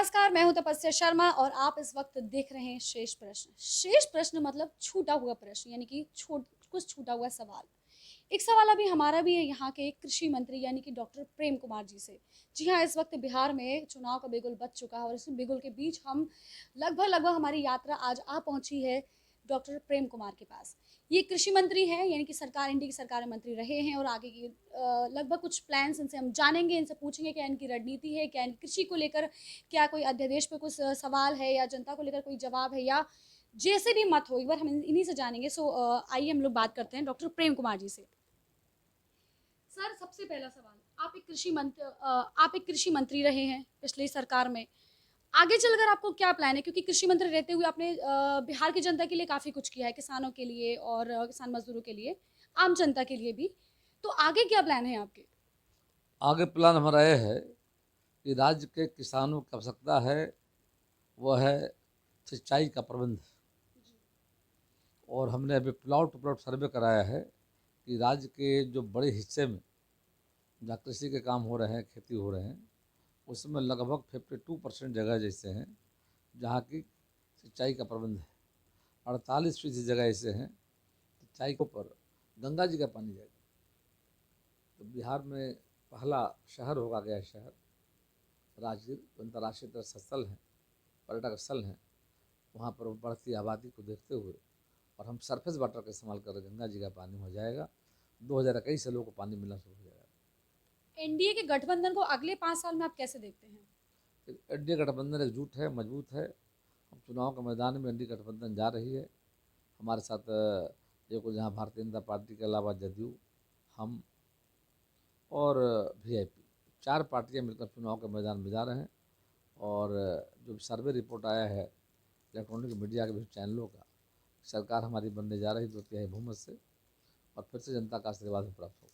नमस्कार, मैं हूं तपस्या शर्मा और आप इस वक्त देख रहे हैं शेष प्रश्न। शेष प्रश्न मतलब छूटा हुआ प्रश्न, यानी कि कुछ छूटा हुआ सवाल। एक सवाल अभी हमारा भी है यहाँ के कृषि मंत्री यानी कि डॉक्टर प्रेम कुमार जी से। जी हाँ, इस वक्त बिहार में चुनाव का बिगुल बज चुका है और इस बिगुल के बीच हम लगभग हमारी यात्रा आज आ पहुंची है डॉक्टर प्रेम कुमार के पास। ये कृषि मंत्री हैं, यानी कि सरकार, इंडी की सरकार में मंत्री रहे हैं और आगे की लगभग कुछ प्लान्स इनसे हम जानेंगे, इनसे पूछेंगे क्या इनकी रणनीति है, क्या इनकी कृषि को लेकर क्या कोई अध्यादेश पे कुछ सवाल है या जनता को लेकर कोई जवाब है, या जैसे भी मत हो एक बार हम इन्हीं से जानेंगे। सो आइए हम लोग बात करते हैं डॉक्टर प्रेम कुमार जी से। सर, सबसे पहला सवाल, आप एक कृषि मंत्री रहे हैं पिछली सरकार में। आगे चलकर आपको क्या प्लान है, क्योंकि कृषि मंत्री रहते हुए आपने बिहार की जनता के लिए काफ़ी कुछ किया है, किसानों के लिए और किसान मजदूरों के लिए, आम जनता के लिए भी। तो आगे क्या प्लान है आपके? आगे प्लान हमारा यह है कि राज्य के किसानों की आवश्यकता है, वह है सिंचाई का प्रबंध। और हमने अभी प्लॉट टू प्लॉट सर्वे कराया है कि राज्य के जो बड़े हिस्से में जहाँ कृषि के काम हो रहे हैं, खेती हो रहे हैं, उसमें लगभग 52% जगह जैसे हैं जहाँ की सिंचाई का प्रबंध है। 48% जगह ऐसे हैं सिंचाई के ऊपर गंगा जी का पानी जाएगा। तो बिहार में पहला शहर होगा गया शहर, राजगीर अंतर्राष्ट्रीय स्थल है, पर्यटक स्थल हैं। वहाँ पर बढ़ती आबादी को देखते हुए और हम सरफेस वाटर का इस्तेमाल कर गंगा जी का पानी हो जाएगा। 2021 से लोगों को पानी मिलना शुरू हो जाएगा। एनडीए के गठबंधन को अगले 5 साल में आप कैसे देखते हैं? एनडीए गठबंधन एकजुट है, मजबूत है। हम चुनाव के मैदान में एनडीए गठबंधन जा रही है। हमारे साथ देखो, जहाँ भारतीय जनता पार्टी के अलावा जदयू, हम और वीआईपी, 4 पार्टियाँ मिलकर चुनाव के मैदान में जा रहे हैं। और जो सर्वे रिपोर्ट आया है इलेक्ट्रॉनिक मीडिया के भी चैनलों का, सरकार हमारी बनने जा रही 2/3 बहुमत से, और फिर से जनता का आशीर्वाद भी प्राप्त होगा।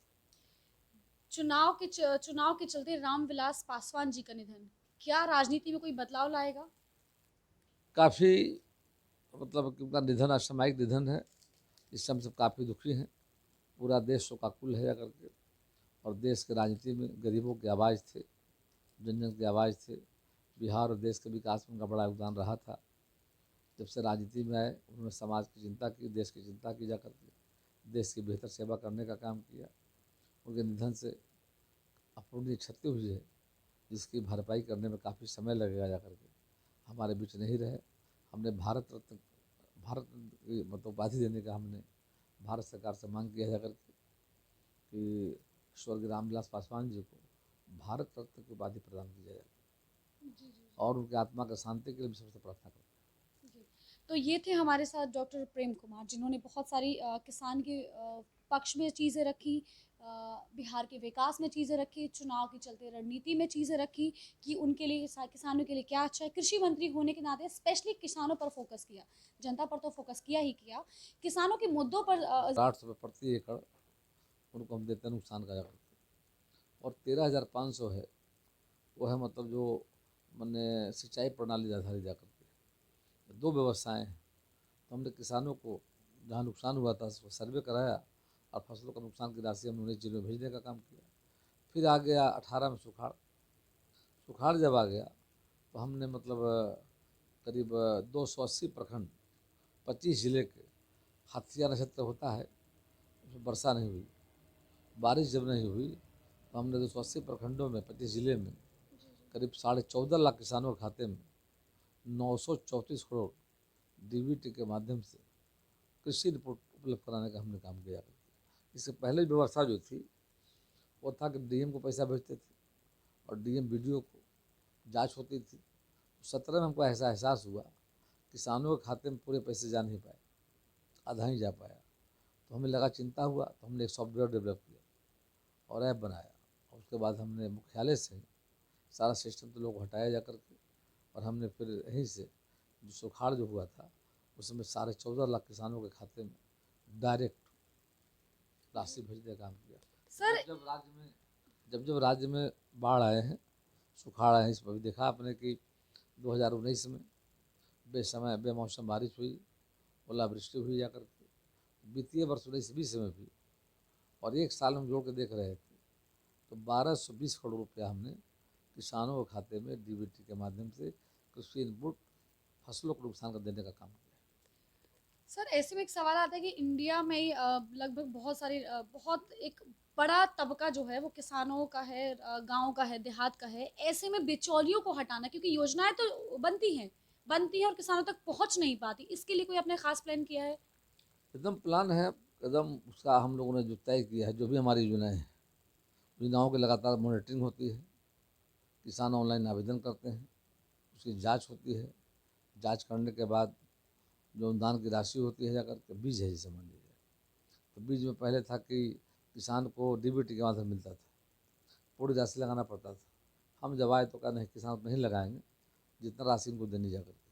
चुनाव के चलते रामविलास पासवान जी का निधन क्या राजनीति में कोई बदलाव लाएगा? काफ़ी मतलब कि उनका निधन असामयिक निधन है, इससे हम सब काफ़ी दुखी हैं। पूरा देश शोकाकुल है जाकर के। और देश के राजनीति में गरीबों की आवाज़ थे, जन जन की आवाज़ थे। बिहार और देश के विकास में उनका बड़ा योगदान रहा था। जब से राजनीति में आए, उन्होंने समाज की चिंता की, देश की चिंता की जाकर के, देश की बेहतर सेवा करने का काम किया। उनके निधन से अपूर्णीय क्षति हुई है, जिसकी भरपाई करने में काफ़ी समय लगेगा जाकर के। हमारे बीच नहीं रहे। हमने भारत रत्न की मतलब उपाधि देने का हमने भारत सरकार से मांग किया जाकर के कि स्वर्गीय रामविलास पासवान जी को भारत रत्न की उपाधि प्रदान की जाए और उनकी आत्मा का शांति के लिए भी सबसे प्रार्थना करते हैं। जी। तो ये थे हमारे साथ डॉक्टर प्रेम कुमार, जिन्होंने बहुत सारी किसान के पक्ष में चीज़ें रखी, बिहार के विकास में चीज़ें रखी, चुनाव के चलते रणनीति में चीज़ें रखी कि उनके लिए किसानों के लिए क्या अच्छा है। कृषि मंत्री होने के नाते स्पेशली किसानों पर फोकस किया, जनता पर तो फोकस किया ही किया, किसानों के मुद्दों पर 800 रुपये प्रति एकड़ उनको हम देते हैं नुकसान का जाकर के। और 13,500 है, वो है मतलब जो मैंने सिंचाई प्रणाली आधारित जाकर के 2 व्यवस्थाएँ हैं। तो हमने किसानों को जहाँ नुकसान हुआ था उसको सर्वे कराया और फसलों का नुकसान की राशि हमने उन्हें जिलों में भेजने का काम किया। फिर आ गया 18 में सुखाड़। सुखाड़ जब आ गया तो हमने मतलब करीब 280 प्रखंड, 25 जिले के हाथिया नक्षत्र होता है, उसमें वर्षा नहीं हुई, बारिश जब नहीं हुई, तो हमने 280 प्रखंडों में 25 जिले में करीब 14.5 लाख किसानों के खाते में 934 करोड़ डीबीटी के माध्यम से कृषि रिपोर्ट उपलब्ध कराने का हमने काम किया। इससे पहले व्यवस्था जो थी वो था कि डीएम को पैसा भेजते थे और डीएम वीडियो को जांच होती थी। 17 में हमको ऐसा एहसास हुआ किसानों के खाते में पूरे पैसे जा नहीं पाए, आधा ही जा पाया। तो हमें लगा, चिंता हुआ, तो हमने एक सॉफ्टवेयर डेवलप किया और ऐप बनाया। और उसके बाद हमने मुख्यालय से ही सारा सिस्टम तो लोग हटाया जा कर के, और हमने फिर यहीं से जो सुखाड़ जो हुआ था उसमें 14.5 लाख किसानों के खाते में डायरेक्ट राशि भेजने का काम किया। सर जब राज्य में बाढ़ आए हैं, सुखाड़ आए हैं, इस पर भी देखा आपने कि 2019 में बेसमय बेमौसम बारिश हुई, ओलावृष्टि हुई जाकर के। वित्तीय वर्ष 19-20 में भी, और एक साल हम जोड़ के देख रहे थे तो 1220 करोड़ रुपया हमने किसानों के खाते में डीबीटी के माध्यम से कृषि इनपुट फसलों को नुकसान का देने का काम किया। सर ऐसे में एक सवाल आता है कि इंडिया में ही लगभग बहुत सारी बहुत एक बड़ा तबका जो है वो किसानों का है, गांव का है, देहात का है। ऐसे में बिचौलियों को हटाना, क्योंकि योजनाएं तो बनती हैं और किसानों तक पहुंच नहीं पाती, इसके लिए कोई आपने खास प्लान किया है? एकदम प्लान है, एकदम उसका हम लोगों ने जो तय किया है, जो भी हमारी योजनाएं हैं, योजनाओं की लगातार मॉनिटरिंग होती है। किसान ऑनलाइन आवेदन करते हैं, उसकी जांच होती है। जांच करने के बाद जो अनुदान की राशि होती है, जाकर के बीज है जैसे मान लीजिए, तो बीज में पहले था कि किसान को डीबीटी के माध्यम मिलता था, पूरी राशि लगाना पड़ता था। हम जब आए तो कहा नहीं, किसान उतना नहीं लगाएंगे जितना राशि इनको देनी जा करके।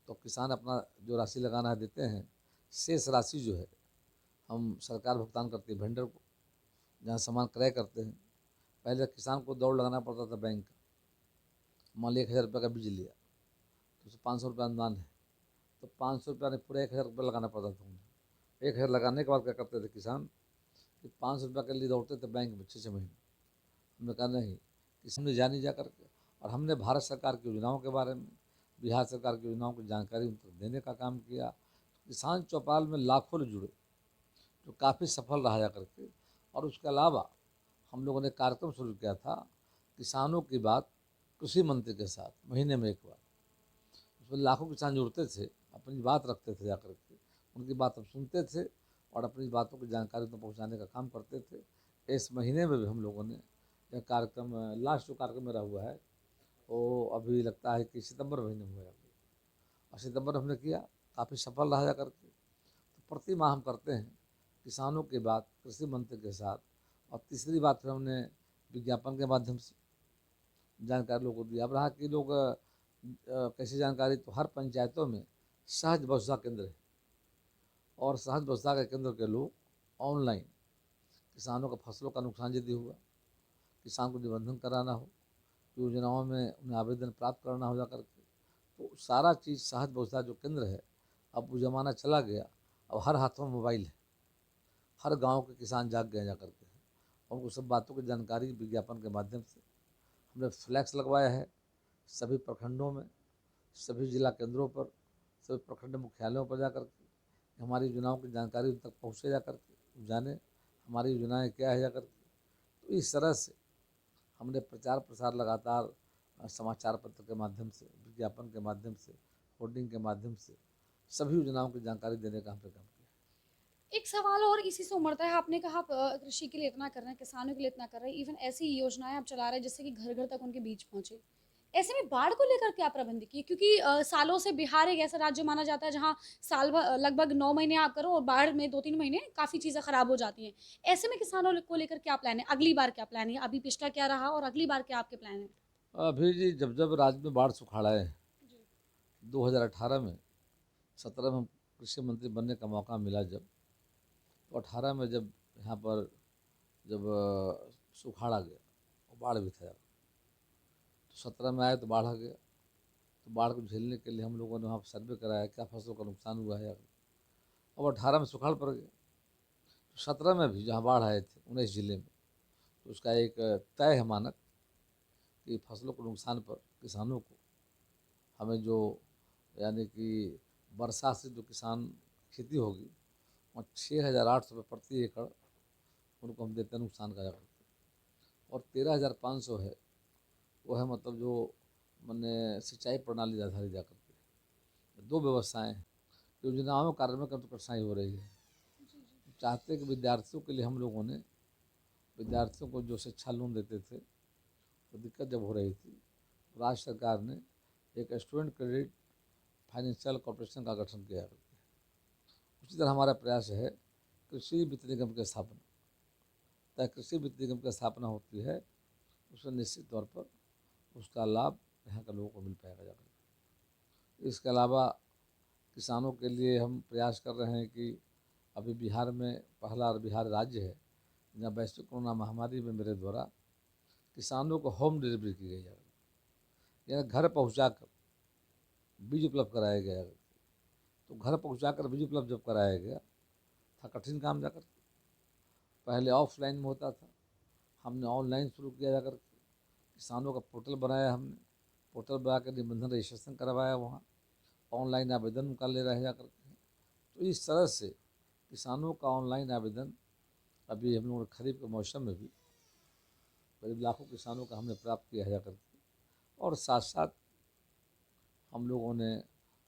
तो किसान अपना जो राशि लगाना है देते हैं, शेष राशि जो है हम सरकार भुगतान करती है वेंडर को, जहाँ सामान क्रय करते हैं। पहले किसान को दौड़ लगाना पड़ता था बैंक का, मान लिया 1,000 रुपये का बीज लिया तो उससे 500 रुपये अनुदान है, तो 500 रुपया नहीं, पूरा 1,000 रुपये लगाना पड़ता था उन्हें। 1,000 लगाने के बाद क्या करते थे किसान कि 500 रुपये के लिए दौड़ते थे बैंक में 6 महीने। हमने कहा नहीं, किसान ने जानी जा करके, और हमने भारत सरकार की योजनाओं के बारे में, बिहार सरकार की योजनाओं की जानकारी उनको देने का काम किया। किसान चौपाल में लाखों लोग जुड़े, जो काफ़ी सफल रहा जा करके। और उसके अलावा हम लोगों ने कार्यक्रम शुरू किया था, किसानों की बात कृषि मंत्री के साथ, महीने में एक बार। उसमें लाखों किसान जुड़ते थे, अपनी बात रखते थे जाकर के, उनकी बात हम सुनते थे और अपनी बातों की जानकारी उनको पहुँचाने का काम करते थे। इस महीने में भी हम लोगों ने यह कार्यक्रम, लास्ट जो कार्यक्रम मेरा हुआ है वो अभी लगता है कि सितंबर महीने में हुआ है, और सितंबर हमने किया, काफ़ी सफल रहा जा करके। तो प्रति माह हम करते हैं किसानों की बात कृषि मंत्री के साथ। और तीसरी बात फिर हमने विज्ञापन के माध्यम से जानकारी लोगों को दी। अब रहा कि लोग कैसी जानकारी, तो हर पंचायतों में सहज बसुधा केंद्र है, और सहज बसुधा के केंद्र के लोग ऑनलाइन किसानों का फसलों का नुकसान यदि हुआ, किसान को निबंधन कराना हो, योजनाओं में उन्हें आवेदन प्राप्त करना हो जा करके, तो सारा चीज़ सहज बसुधा जो केंद्र है, अब वो ज़माना चला गया। अब हर हाथों में मोबाइल है, हर गांव के किसान जाग गए जा करके, और उनको सब बातों की जानकारी विज्ञापन के माध्यम से हमने फ्लैक्स लगवाया है सभी प्रखंडों में, सभी जिला केंद्रों पर, सभी प्रखंड मुख्यालयों पर जाकर के हमारी योजनाओं की जानकारी उन तक पहुँचे जा करके, जाने हमारी योजनाएं क्या है जा करके। तो इस तरह से हमने प्रचार प्रसार लगातार समाचार पत्र के माध्यम से, विज्ञापन के माध्यम से, होर्डिंग के माध्यम से सभी योजनाओं की जानकारी देने का हमने काम किया। एक सवाल और इसी से उमड़ता है, आपने कहा आप कृषि के लिए इतना कर रहे हैं, किसानों के लिए इतना कर रहे हैं, इवन ऐसी योजनाएं आप चला रहे हैं जिससे कि घर घर तक उनके बीज पहुंचे। ऐसे में बाढ़ को लेकर क्या प्रबंध किए? क्योंकि सालों से बिहार एक ऐसा राज्य माना जाता है जहां साल भर लगभग 9 महीने आप करो और बाढ़ में 2-3 महीने काफी चीजें खराब हो जाती हैं। ऐसे में किसानों को लेकर क्या प्लान है? अगली बार क्या प्लान है? अभी पिछला क्या रहा और अगली बार क्या आपके प्लान है? अभी जी जब जब राज्य में बाढ़ सुखाड़ आए जी। 2018 में, 17 में कृषि मंत्री बनने का मौका मिला जब, तो 18 में जब यहाँ पर जब सुखाड़ आ गया और बाढ़ भी था, तो 17 में आए तो बाढ़ आ गया। तो बाढ़ को झेलने के लिए हम लोगों ने वहाँ पर सर्वे कराया क्या फसलों का नुकसान हुआ है। और 18 में सुखाड़ पड़ गया, तो 17 में भी जहाँ बाढ़ आए थे 19 जिले में, तो उसका एक तय है मानक कि फसलों के नुकसान पर किसानों को हमें जो, यानी कि वर्षा से जो किसान खेती होगी वहाँ 6,800 रुपये प्रति एकड़ उनको हम देते हैं नुकसान का जाकर, और 13,500 है वो है मतलब जो मैंने सिंचाई प्रणाली आधारित जाकर के। दो व्यवस्थाएं हैं, योजनाओं कार्य में कम तो कठिनाई हो रही है। चाहते हैं कि विद्यार्थियों के लिए हम लोगों ने, विद्यार्थियों को जो शिक्षा लोन देते थे तो दिक्कत जब हो रही थी, तो राज्य सरकार ने एक स्टूडेंट क्रेडिट फाइनेंशियल कॉर्पोरेशन का गठन किया है। उसी तरह हमारा प्रयास है कृषि वित्त निगम की स्थापना। तय कृषि वित्त निगम की स्थापना होती है, उसमें निश्चित तौर पर उसका लाभ यहाँ के लोगों को मिल पाएगा जाकर। इसके अलावा किसानों के लिए हम प्रयास कर रहे हैं कि अभी बिहार में पहला बिहार राज्य है जहाँ वैश्विक कोरोना महामारी में मेरे द्वारा किसानों को होम डिलीवरी की गई है, यानी घर पहुँचा कर बीज उपलब्ध कराया गया। तो घर पहुँचा कर बीज उपलब्ध जब कराया गया था, कठिन काम जाकर, पहले ऑफलाइन में होता था, हमने ऑनलाइन शुरू किया जाकर, किसानों का पोर्टल बनाया हमने, पोर्टल बना कर निबंधन रजिस्ट्रेशन करवाया, वहाँ ऑनलाइन आवेदन कर ले रहे जा करके। तो इस तरह से किसानों का ऑनलाइन आवेदन अभी हम लोगों ने खरीफ के मौसम में भी करीब लाखों किसानों का हमने प्राप्त किया जा करके, और साथ साथ हम लोगों ने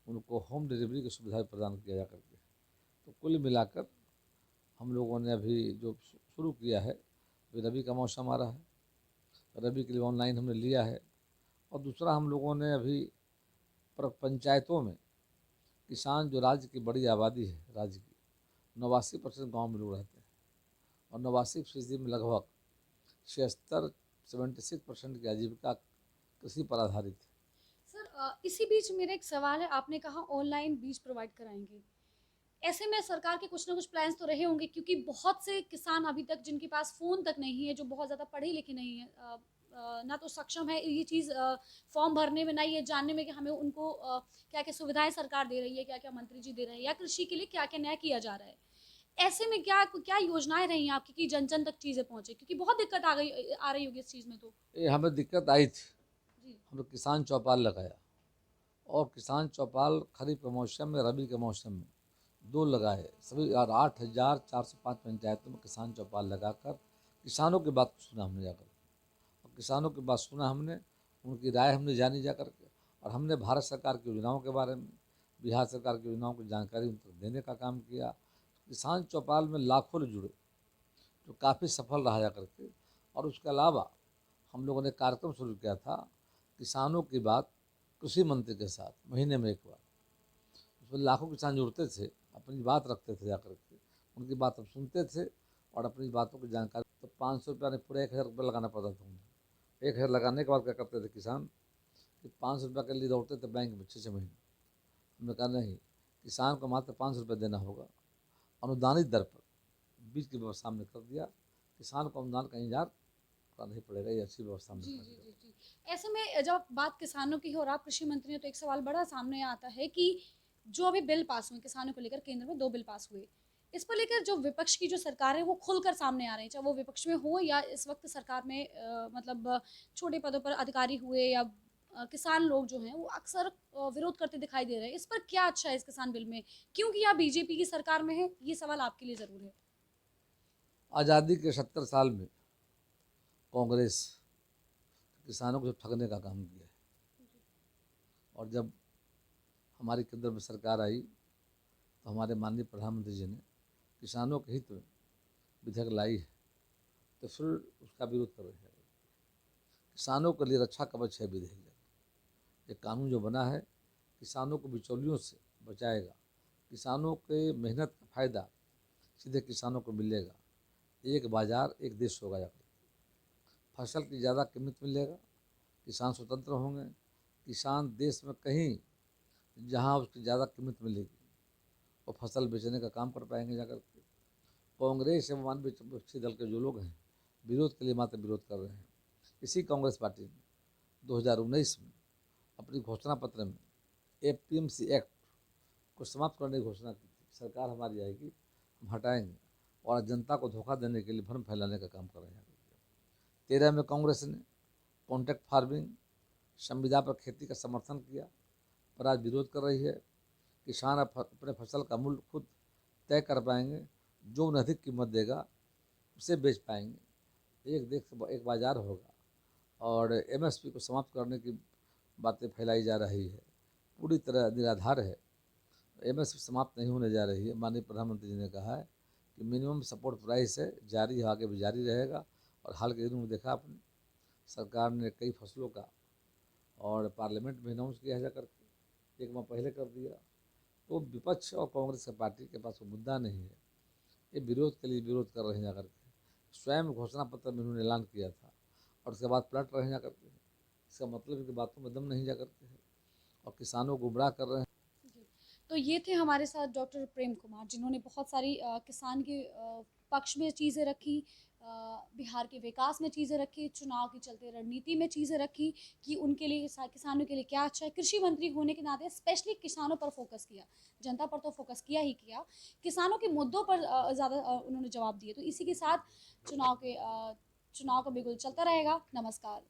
उनको होम डिलीवरी की सुविधा प्रदान किया जा करके। तो कुल मिलाकर हम लोगों ने अभी जो शुरू किया है, अभी रबी का मौसम आ रहा है, रबी के लिए ऑनलाइन हमने लिया है। और दूसरा हम लोगों ने अभी पंचायतों में किसान, जो राज्य की बड़ी आबादी है, राज्य की 89% गाँव में लोग रहते हैं, और 89% में लगभग 76% की आजीविका कृषि पर आधारित है। सर इसी बीच मेरा एक सवाल है, आपने कहा ऑनलाइन बीज प्रोवाइड कराएंगे, ऐसे में सरकार के कुछ ना कुछ प्लान्स तो रहे होंगे, क्योंकि बहुत से किसान अभी तक जिनके पास फ़ोन तक नहीं है, जो बहुत ज़्यादा पढ़े लिखे नहीं है, ना तो सक्षम है ये चीज़ फॉर्म भरने में, ना ये जानने में कि हमें उनको क्या क्या सुविधाएं सरकार दे रही है, क्या क्या मंत्री जी दे रहे हैं, या कृषि के लिए क्या क्या नया किया जा रहा है। ऐसे में क्या क्या योजनाएं रही हैं आपकी कि जन जन तक चीज़ें पहुंचे, क्योंकि बहुत दिक्कत आ रही होगी इस चीज़ में तो। ये हमें दिक्कत आई थी, जी हम लोग किसान चौपाल लगाया, और किसान चौपाल खरीफ के मौसम में, रबी के मौसम में दो लगाए सभी, और 8,405 पंचायतों में किसान चौपाल लगाकर किसानों की बात सुना हमने जाकर, और किसानों की बात सुना हमने, उनकी राय हमने जानी जा करके, और हमने भारत सरकार की योजनाओं के बारे में, बिहार सरकार की योजनाओं की जानकारी उन तक देने का काम किया। किसान चौपाल में लाखों लोग जुड़े, जो काफ़ी सफल रहा जा करके। और उसके अलावा हम लोगों ने कार्यक्रम शुरू किया था, किसानों की बात कृषि मंत्री के साथ, महीने में एक बार। उसमें लाखों किसान जुड़ते थे, अपनी बात रखते थे जाकर के, उनकी बात हम सुनते थे और अपनी बातों की जानकारी। तो 500 रुपया नहीं, पूरा 1,000 रुपया लगाना पड़ता था उन्हें। 1,000 लगाने के बाद क्या करते थे किसान कि 500 रुपया के लिए दौड़ते थे बैंक में 6 महीने। हमने कहा नहीं, किसान को मात्र 500 रुपया देना होगा, अनुदानित दर पर बीज की व्यवस्था हमने कर दिया। किसान को अनुदान का इंतजार करना नहीं पड़ेगा, ये अच्छी व्यवस्था हमने जी कर जी दी। जी जी। ऐसे में जब बात किसानों की हो और आप कृषि मंत्री हैं, तो एक सवाल बड़ा सामने आता है कि जो अभी बिल पास हुए किसानों को लेकर, केंद्र में 2 बिल पास हुए, इस पर लेकर जो विपक्ष की जो सरकार है वो खुलकर सामने आ रही है, चाहे वो विपक्ष में हो या इस वक्त सरकार में मतलब छोटे पदों पर अधिकारी हुए या किसान लोग जो हैं वो अक्सर विरोध करते दिखाई दे रहे हैं। इस पर क्या अच्छा है इस किसान बिल में, क्योंकि आप बीजेपी की सरकार में है, ये सवाल आपके लिए ज़रूर है। आज़ादी के 70 साल में कांग्रेस किसानों को ठगने का काम किया है, और जब हमारी केंद्र में सरकार आई तो हमारे माननीय प्रधानमंत्री जी ने किसानों के हित में विधेयक लाई है, तो फिर उसका विरोध कर रहे हैं। किसानों के लिए रक्षा कवच है विधेयक। ये कानून जो बना है, किसानों को बिचौलियों से बचाएगा, किसानों के मेहनत का फ़ायदा सीधे किसानों को मिलेगा। एक बाज़ार एक देश होगा जाकर, फसल की ज़्यादा कीमत मिलेगा, किसान स्वतंत्र होंगे, किसान देश में कहीं जहाँ उसकी ज़्यादा कीमत मिलेगी वो फसल बेचने का काम कर पाएंगे जाकर के। कांग्रेस एवं अन्य विपक्षी दल के जो लोग हैं, विरोध के लिए मात्र विरोध कर रहे हैं। इसी कांग्रेस पार्टी ने 2019 में अपनी घोषणा पत्र में APMC एक्ट को समाप्त करने की घोषणा की थी। सरकार हमारी आएगी, हम हटाएंगे, और जनता को धोखा देने के लिए भ्रम फैलाने का काम कर रहे हैं। 13 में कांग्रेस ने कॉन्ट्रैक्ट फार्मिंग, संविदा पर खेती का समर्थन किया, पर आज विरोध कर रही है। किसान अब अपने फसल का मूल्य खुद तय कर पाएंगे, जो उन्हें अधिक कीमत देगा उसे बेच पाएंगे। एक देश एक बाज़ार होगा, और MSP को समाप्त करने की बातें फैलाई जा रही है, पूरी तरह निराधार है। MSP समाप्त नहीं होने जा रही है। माननीय प्रधानमंत्री जी ने कहा है कि मिनिमम सपोर्ट प्राइस है, जारी है, आगे भी जारी रहेगा। और हाल के दिनों में देखा आपने, सरकार ने कई फसलों का और पार्लियामेंट में अनाउंस किया जा करके, 1 माह पहले कर दिया। तो विपक्ष और कांग्रेस की पार्टी के पास वो मुद्दा नहीं है, ये विरोध के लिए विरोध कर रहे हैं जाकर के। स्वयं घोषणा पत्र में उन्होंने ऐलान किया था और उसके बाद पलट रहे हैं जाकर के। इसका मतलब इनकी बातों में दम नहीं जा करते हैं और किसानों को गुमराह कर रहे हैं। जी। तो ये थे हमारे साथ डॉक्टर प्रेम कुमार, जिन्होंने बहुत सारी किसान के पक्ष में चीज़ें रखी, बिहार के विकास में चीज़ें रखी, चुनाव की चलते रणनीति में चीज़ें रखी कि उनके लिए किसानों के लिए क्या अच्छा है। कृषि मंत्री होने के नाते स्पेशली किसानों पर फोकस किया, जनता पर तो फोकस किया ही किया, किसानों के मुद्दों पर ज़्यादा उन्होंने जवाब दिए। तो इसी के साथ चुनाव का बिगुल चलता रहेगा। नमस्कार।